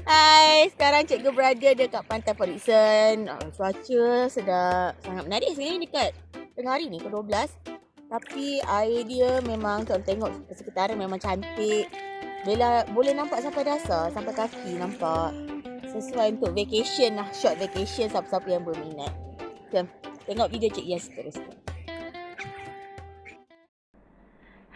Hai, sekarang cikgu berada dekat Pantai Periksen. Cuaca sedang sangat menarik sekarang ni dekat tengah hari ni, ke-12. Tapi air dia memang, tengok sekitaran memang cantik. Boleh nampak sampai dasar, sampai kaki nampak. Sesuai untuk vacation lah, short vacation siapa-siapa yang berminat. Jom, tengok video Cik Yas seterusnya.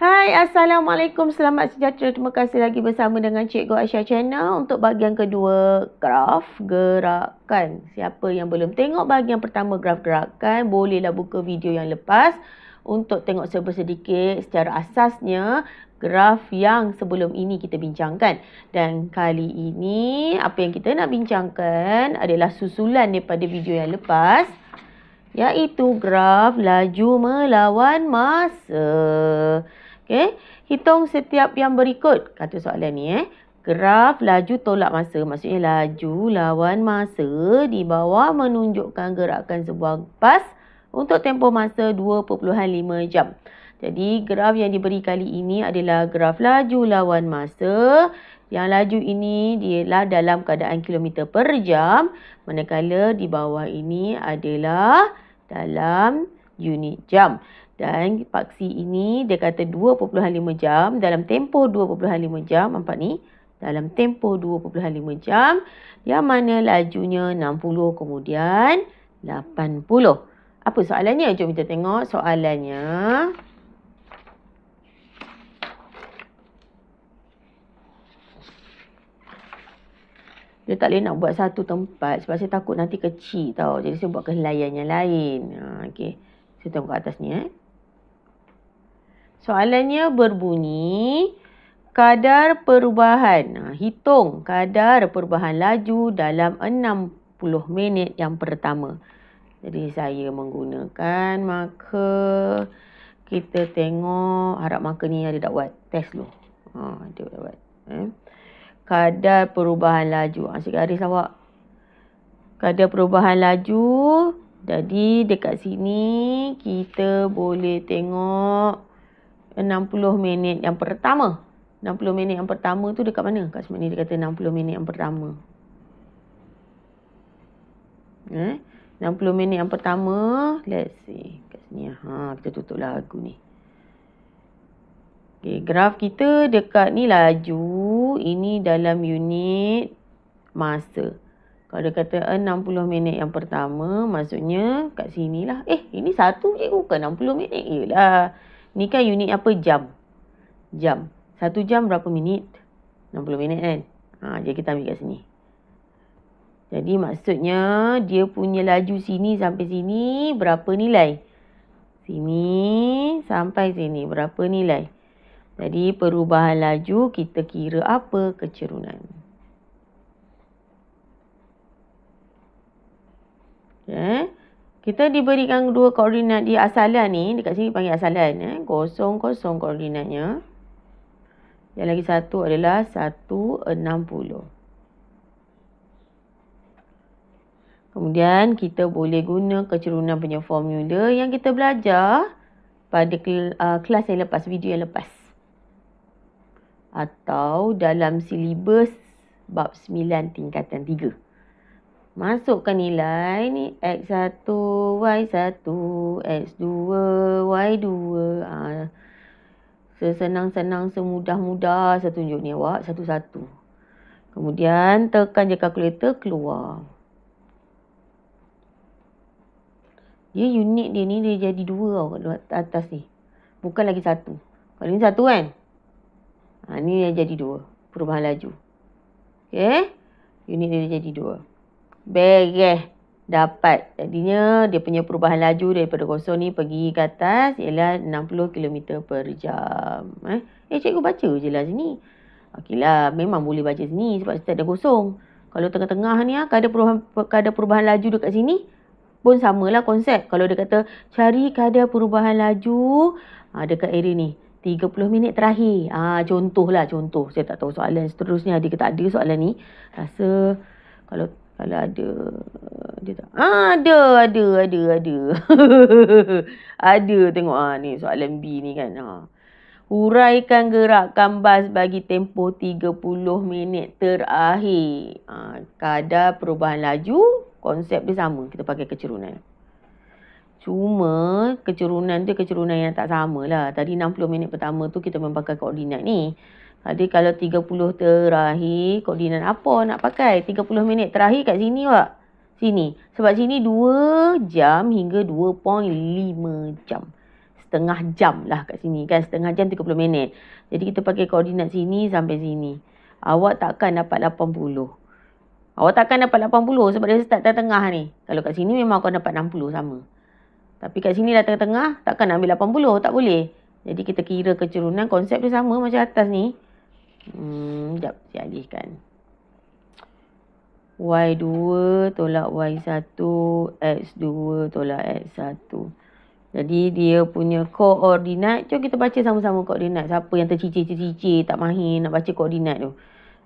Hai, Assalamualaikum, selamat sejahtera. Terima kasih lagi bersama dengan Cikgu Aisyah Channel untuk bahagian kedua graf gerakan. Siapa yang belum tengok bahagian pertama graf gerakan, bolehlah buka video yang lepas untuk tengok sedikit secara asasnya graf yang sebelum ini kita bincangkan. Dan kali ini apa yang kita nak bincangkan adalah susulan daripada video yang lepas, iaitu graf laju melawan masa. Okey, hitung setiap yang berikut. Kata soalan ni graf laju tolak masa. Maksudnya laju lawan masa di bawah menunjukkan gerakan sebuah bas untuk tempoh masa 2.5 jam. Jadi graf yang diberi kali ini adalah graf laju lawan masa. Yang laju ini ialah dalam keadaan kilometer per jam, manakala di bawah ini adalah dalam unit jam. Dan paksi ini dia kata 2.5 jam, dalam tempoh 2.5 jam, nampak ni? Dalam tempoh 2.5 jam, yang mana lajunya 60 kemudian 80. Apa soalannya? Jom kita tengok soalannya. Dia tak boleh nak buat satu tempat sebab saya takut nanti kecil tau. Jadi saya buat helaian yang lain. Okey. Saya tengok kat atas ni. Soalannya berbunyi, kadar perubahan. Hitung kadar perubahan laju dalam 60 minit yang pertama. Jadi saya menggunakan marker. Kita tengok, harap marker ni ada tak buat test dulu. Ada tak buat. Kadar perubahan laju. Asyik garis awak. Kadar perubahan laju. Jadi dekat sini kita boleh tengok 60 minit yang pertama. 60 minit yang pertama tu dekat mana? Kat sini dia kata 60 minit yang pertama. 60 minit yang pertama. Let's see. Kat sini. Kita tutup lagu ni. Okay, graf kita dekat ni laju. Ini dalam unit masa. Kalau dia kata 60 minit yang pertama, maksudnya kat sini lah. Ini satu je bukan 60 minit. Yelah. Ni kan unit apa? Jam. Jam. 1 jam berapa minit? 60 minit kan? Jadi kita ambil kat sini. Jadi maksudnya dia punya laju sini sampai sini berapa nilai? Sini sampai sini berapa nilai? Jadi perubahan laju kita kira apa? Kecerunan. Okay. Kita diberikan dua koordinat di asalan ni. Dekat sini panggil asalan. 0, 0 koordinatnya. Yang lagi satu adalah 160. Kemudian kita boleh guna kecerunan punya formula yang kita belajar pada kelas yang lepas, video yang lepas. Atau dalam silibus bab 9 tingkatan 3. Masukkan nilai ni X1, Y1, X2, Y2. Sesenang-senang, semudah-mudah saya tunjuk ni awak satu-satu. Kemudian tekan je kalkulator, keluar. Dia unit dia ni dia jadi 2 tau kat atas ni. Bukan lagi 1. Kalau ni 1 kan? Ni dia jadi 2. Perubahan laju. Okey? Unit dia jadi 2. Beres. Dapat. Jadinya dia punya perubahan laju daripada kosong ni pergi ke atas ialah 60 km per jam. Cikgu baca je lah sini. Okeylah, memang boleh baca sini sebab start dah kosong. Kalau tengah-tengah ni kadar perubahan laju dekat sini pun samalah konsep. Kalau dia kata cari kadar perubahan laju dekat area ni 30 minit terakhir. Contohlah, contoh. Saya tak tahu soalan seterusnya ada ke tak ada soalan ni. Rasa kalau ada dia tak. Ada. Ada tengok ni soalan B ni kan. Huraikan gerakan bas bagi tempoh 30 minit terakhir. Kadar perubahan laju, konsep dia sama. Kita pakai kecerunan. Cuma kecerunan dia kecerunan yang tak sama lah. Tadi 60 minit pertama tu kita memang pakai koordinat ni. Jadi kalau 30 terakhir, koordinat apa nak pakai? 30 minit terakhir kat sini Pak. Sini. Sebab sini 2 jam hingga 2.5 jam. Setengah jam lah kat sini kan. Setengah jam 30 minit. Jadi kita pakai koordinat sini sampai sini. Awak takkan dapat 80. Awak takkan dapat 80 sebab dia start tengah ni. Kalau kat sini memang awak dapat 60 sama. Tapi kat sini dah tengah-tengah, takkan nak ambil 80. Tak boleh. Jadi kita kira kecerunan, konsep dia sama macam atas ni. Sekejap, saya alihkan. Y2 tolak Y1, X2 tolak X1. Jadi dia punya koordinat, jom kita baca sama-sama koordinat. Siapa yang tercicir-cicir, tak mahir nak baca koordinat tu.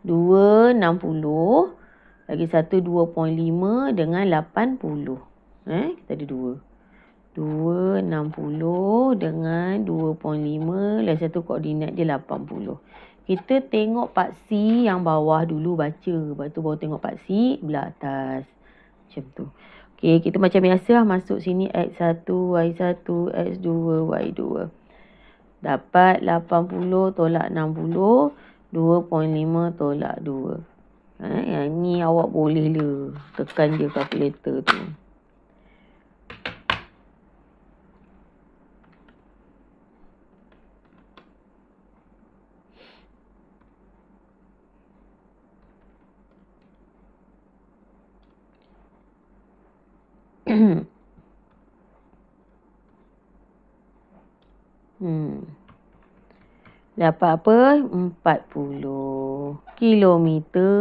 2, 60. Lagi 1, 2.5 dengan 80. Kita ada 2. 260 dengan 2.5. Lagi satu koordinat dia 80. Kita tengok part C yang bawah dulu baca. Lepas tu baru tengok part C belah atas. Macam tu. Okey, kita macam biasa masuk sini X1, Y1, X2, Y2. Dapat 80 tolak 60. 2.5 tolak 2. Yang ni awak boleh le. Tekan je kalkulator tu. Dapat apa? 40 kilometer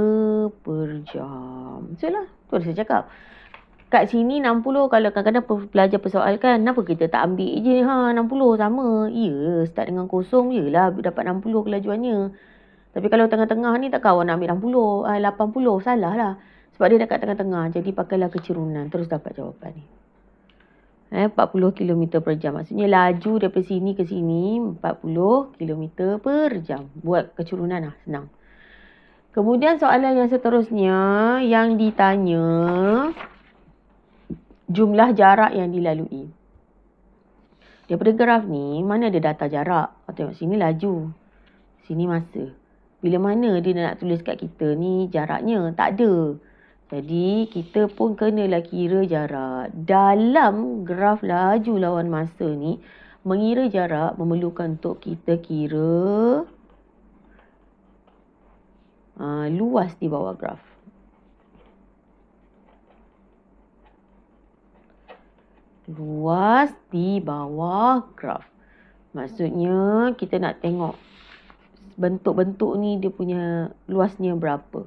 per jam. Betul lah. Tu ada saya cakap. Kat sini 60, kalau kadang-kadang pelajar persoalkan, kenapa kita tak ambil je 60 sama? Ya, start dengan kosong je lah dapat 60 kelajuannya. Tapi kalau tengah-tengah ni takkan awak nak ambil 80, salah lah. Sebab dia dekat tengah-tengah. Jadi pakailah kecerunan, terus dapat jawapan ni. 40 km per jam. Maksudnya laju daripada sini ke sini 40 km per jam. Buat kecerunan lah, senang. Kemudian soalan yang seterusnya yang ditanya jumlah jarak yang dilalui. Daripada graf ni, mana ada data jarak? Tengok sini laju, sini masa. Bila mana dia nak tulis kat kita ni jaraknya? Tak ada. Jadi, kita pun kenalah kira jarak. Dalam graf laju lawan masa ni, mengira jarak memerlukan untuk kita kira luas di bawah graf. Luas di bawah graf. Maksudnya, kita nak tengok bentuk-bentuk ni dia punya luasnya berapa.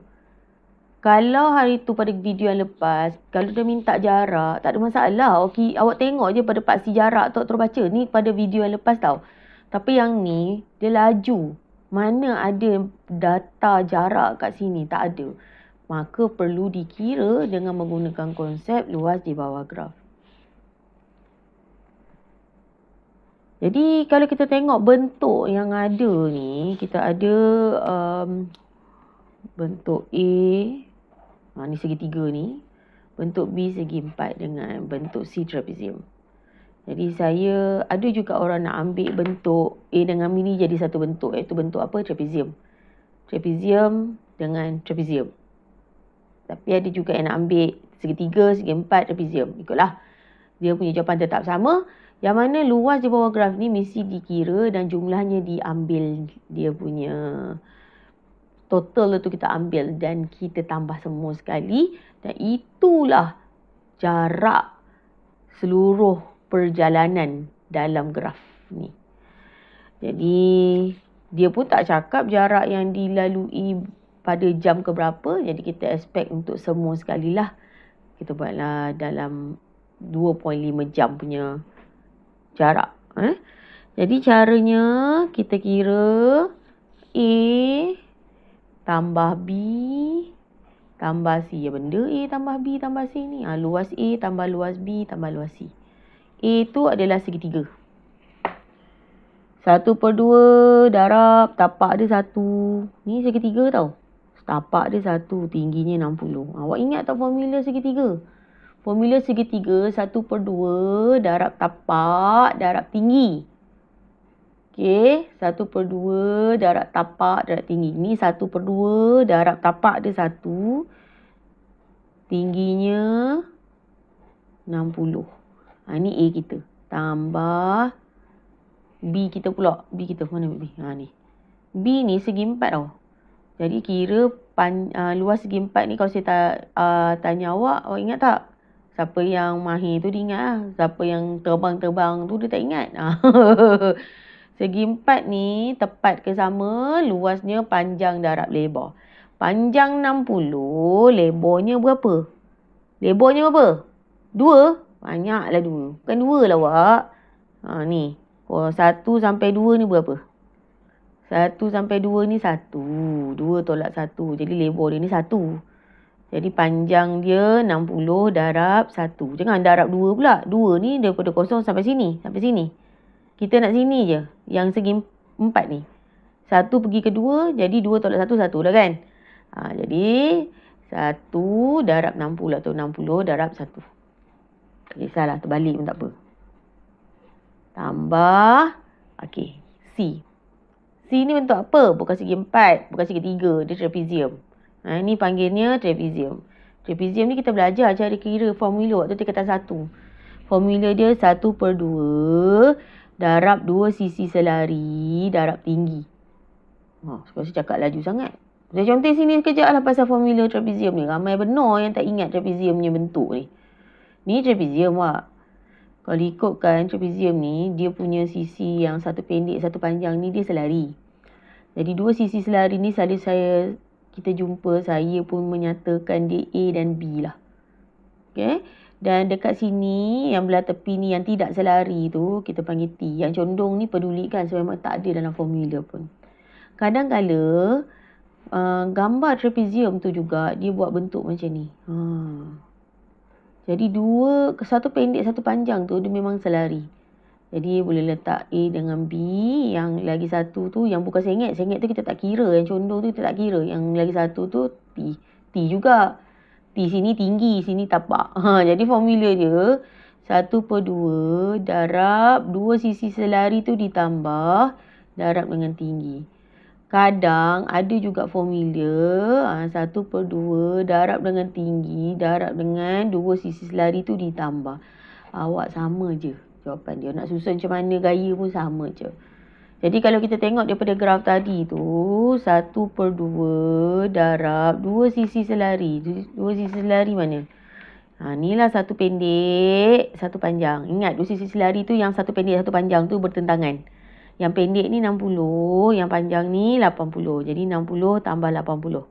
Kalau hari tu pada video yang lepas, kalau dia minta jarak, tak ada masalah. Okay, awak tengok je pada part C jarak tu terus baca. Ni pada video yang lepas tau. Tapi yang ni, dia laju. Mana ada data jarak kat sini? Tak ada. Maka perlu dikira dengan menggunakan konsep luas di bawah graf. Jadi, kalau kita tengok bentuk yang ada ni, kita ada bentuk A. Ni segitiga ni. Bentuk B segi 4 dengan bentuk C trapezium. Jadi saya ada juga orang nak ambil bentuk A dengan B ni jadi satu bentuk. Iaitu bentuk apa? Trapezium. Trapezium dengan trapezium. Tapi ada juga yang nak ambil segitiga, segi 4, trapezium. Ikutlah. Dia punya jawapan tetap sama. Yang mana luas di bawah graf ni mesti dikira dan jumlahnya diambil dia punya total tu kita ambil dan kita tambah semua sekali. Dan itulah jarak seluruh perjalanan dalam graf ni. Jadi dia pun tak cakap jarak yang dilalui pada jam ke berapa. Jadi kita expect untuk semua sekali lah. Kita buatlah dalam 2.5 jam punya jarak. Jadi caranya kita kira A tambah B tambah C. Ya, benda A tambah B tambah C ni. Luas A tambah luas B tambah luas C. A tu adalah segitiga. 1/2 darab tapak dia 1. Ni segitiga tau. Tapak dia 1, tingginya 60. Awak ingat tak formula segitiga? Formula segitiga 1/2 darab tapak darab tinggi. Okey, 1/2 darab tapak darab tinggi. Ni 1/2 darab tapak dia 1. Tingginya 60. Ni A kita. Tambah B kita pula. B kita mana B? Ni. B ni segi 4 tau. Jadi kira luas segi 4 ni kalau saya tanya awak ingat tak? Siapa yang mahir tu dia ingat lah. Siapa yang terbang-terbang tu dia tak ingat. Segi 4 ni tepat ke sama luasnya panjang darab lebar. Panjang 60, lebarnya berapa? Lebarnya berapa? 2? Banyaklah 2. Bukan 2 lah awak. Ni. 1 sampai 2 ni berapa? 1 sampai 2 ni 1. 2 tolak 1. Jadi lebar dia ni 1. Jadi panjang dia 60 darab 1. Jangan darab 2 pula. 2 ni daripada kosong sampai sini. Sampai sini. Kita nak sini je. Yang segi 4 ni. 1 pergi ke 2. Jadi 2 tolak 1, 1 dah kan? Jadi 1 darab 60 atau 60 darab 1. Tak kisahlah, terbalik pun tak apa. Tambah. Okey. C. C ni bentuk apa? Bukan segi 4. Bukan segi 3. Dia trapezium. Ini panggilnya trapezium. Trapezium ni kita belajar cara kira formula waktu tingkatan 1. Formula dia 1/2 darab 2 sisi selari darab tinggi. Sekarang saya cakap laju sangat. Saya contoh sini sekejap lah pasal formula trapezium ni. Ramai benar yang tak ingat trapezium punya bentuk ni. Ni trapezium wak. Kalau ikutkan trapezium ni, dia punya sisi yang satu pendek, satu panjang ni dia selari. Jadi dua sisi selari ni kita jumpa, saya pun menyatakan dia A dan B lah. Okay. Dan dekat sini, yang belah tepi ni yang tidak selari tu, kita panggil T. Yang condong ni pedulikan sebab memang tak ada dalam formula pun. Kadang-kala, gambar trapezium tu juga, dia buat bentuk macam ni. Jadi satu pendek, satu panjang tu, dia memang selari. Jadi boleh letak A dengan B. Yang lagi satu tu, yang bukan sengit. Sengit tu kita tak kira. Yang condong tu kita tak kira. Yang lagi satu tu T. T juga. T sini tinggi, sini tapak. Jadi formula dia 1/2 darab 2 sisi selari tu ditambah darab dengan tinggi. Kadang ada juga formula 1/2 darab dengan tinggi darab dengan 2 sisi selari tu ditambah. Awak sama je jawapan dia. Nak susun macam mana gaya pun sama je. Jadi kalau kita tengok daripada graf tadi tu, 1/2 darab 2 sisi selari. 2 sisi selari mana? Inilah satu pendek, satu panjang. Ingat 2 sisi selari tu yang satu pendek, satu panjang tu bertentangan. Yang pendek ni 60, yang panjang ni 80. Jadi 60 tambah 80.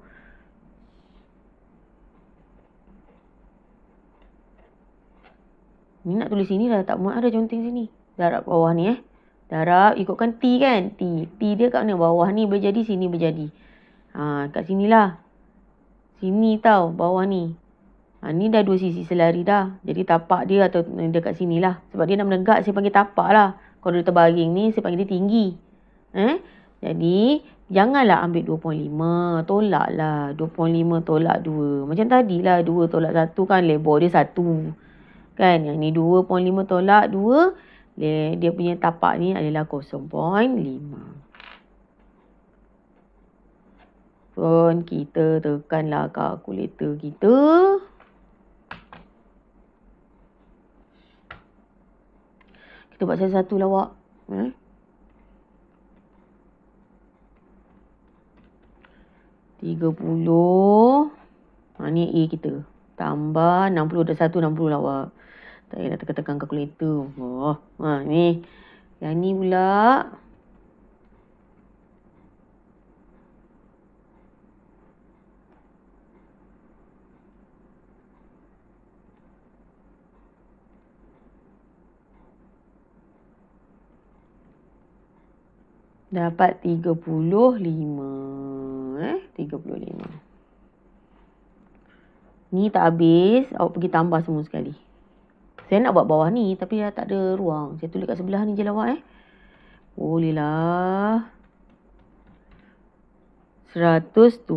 Ni nak tulis sini dah tak muat ada conteng sini. Darab bawah ni Darab ikutkan T kan? T dia kat mana? Bawah ni berjadi, sini berjadi. Kat sinilah. Sini tau, bawah ni. Ni dah 2 sisi selari dah. Jadi tapak dia atau dekat sinilah. Sebab dia nak menegak, saya panggil tapak lah. Kalau dia terbaring ni, saya panggil dia tinggi. Jadi, janganlah ambil 2.5. Tolak lah. 2.5 tolak 2. Macam tadilah 2 tolak 1 kan lebar dia 1. Kan? Yang ni 2.5 tolak 2. Dia punya tapak ni adalah 0.5. Pun kita tekanlah kalkulator kita. Kita buat satu-satu lah awak. 30. Ni A kita. Tambah 60 ada 1, 60 lah awak. Tak payah nak tekan-tekan kalkulator. Ni. Yang ni pula. Dapat 35. 35. Ni tak habis. Awak pergi tambah semua sekali. Saya nak buat bawah ni tapi dah tak ada ruang. Saya tulis kat sebelah ni je lah awak. Bolehlah. 125.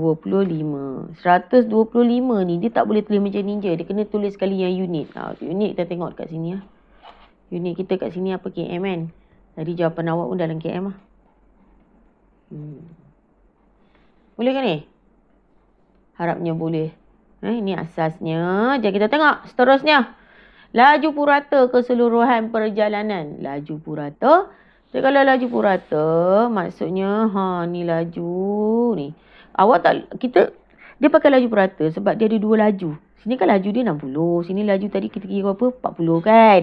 125 ni dia tak boleh tulis macam ninja. Dia kena tulis sekali yang unit. Unit kita tengok kat sini lah. Unit kita kat sini apa km kan? Tadi jawapan awak pun dalam km lah. Boleh kan ni? Harapnya boleh. Ini asasnya. Jadi kita tengok seterusnya. Laju purata keseluruhan perjalanan. Laju purata. Jadi kalau laju purata, maksudnya ni laju ni. Awak tak, dia pakai laju purata sebab dia ada dua laju. Sini kan laju dia 60. Sini laju tadi kita kira apa? 40 kan.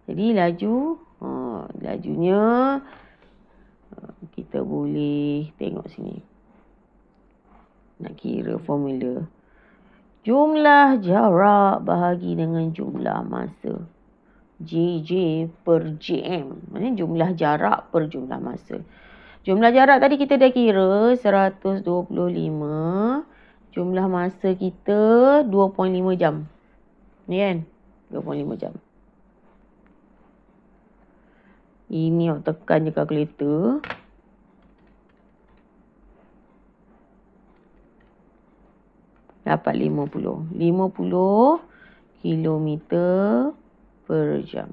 Jadi laju, lajunya kita boleh tengok sini. Nak kira formula. Jumlah jarak bahagi dengan jumlah masa. JJ per JM. Maksudnya jumlah jarak per jumlah masa. Jumlah jarak tadi kita dah kira 125. Jumlah masa kita 2.5 jam. Ni kan? 2.5 jam. Ini awak tekan je kalkulator. Dapat 50 kilometer per jam.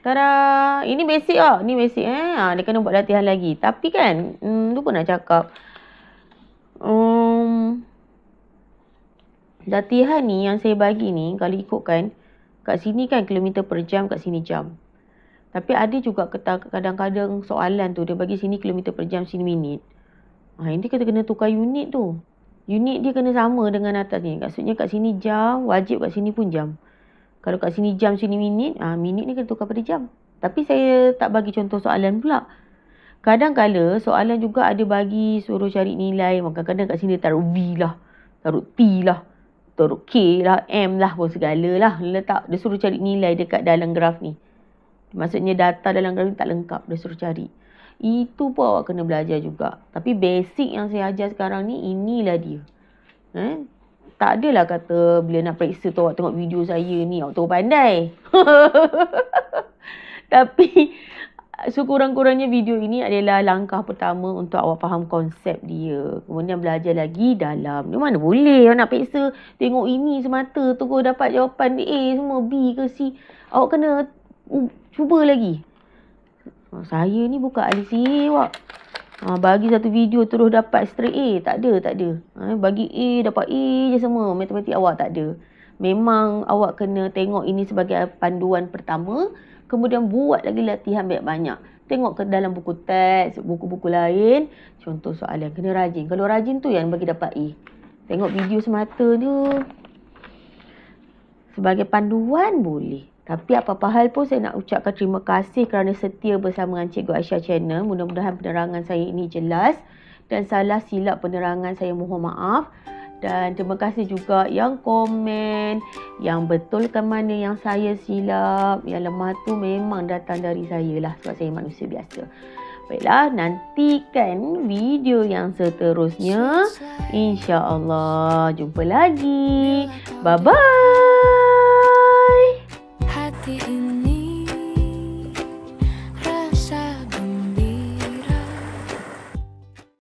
Tada! Ini basic lah. Ini basic dia kena buat latihan lagi. Tapi kan, lupa nak cakap. Latihan ni yang saya bagi ni, kalau ikutkan, kat sini kan kilometer per jam, kat sini jam. Tapi ada juga kadang-kadang soalan tu, dia bagi sini kilometer per jam, sini minit. Ini kita kena tukar unit tu. Unit dia kena sama dengan atas ni. Maksudnya kat sini jam, wajib kat sini pun jam. Kalau kat sini jam, sini minit, minit ni kena tukar pada jam. Tapi saya tak bagi contoh soalan pula. Kadang-kala soalan juga ada bagi suruh cari nilai. Kadang-kadang kat sini taruh V lah, taruh T lah, taruh K lah, M lah, pun segala lah. Dia suruh cari nilai dekat dalam graf ni. Maksudnya data dalam graf ni tak lengkap, dia suruh cari. Itu pun awak kena belajar juga. Tapi basic yang saya ajar sekarang ni, inilah dia. Tak adalah kata bila nak periksa tu awak tengok video saya ni, awak tahu pandai. Tapi sekurang-kurangnya video ini adalah langkah pertama untuk awak faham konsep dia. Kemudian belajar lagi dalam. Ni mana boleh awak nak periksa tengok ini semata tu kau dapat jawapan A semua, B ke C. Awak kena cuba lagi. Saya ni bukan ahli sihir awak. Bagi satu video terus dapat straight A. Tak ada. Bagi A dapat A je semua. Matematik awak tak ada. Memang awak kena tengok ini sebagai panduan pertama. Kemudian buat lagi latihan banyak-banyak. Tengok ke dalam buku teks, buku-buku lain. Contoh soalan. Kena rajin. Kalau rajin tu yang bagi dapat A. Tengok video semata tu. Sebagai panduan boleh. Tapi apa-apa hal pun saya nak ucapkan terima kasih kerana setia bersama dengan Cikgu Aisyah Channel. Mudah-mudahan penerangan saya ini jelas. Dan salah silap penerangan saya mohon maaf. Dan terima kasih juga yang komen, yang betulkan mana yang saya silap. Yang lemah tu memang datang dari saya lah, sebab saya manusia biasa. Baiklah, nantikan video yang seterusnya. InsyaAllah jumpa lagi. Bye-bye.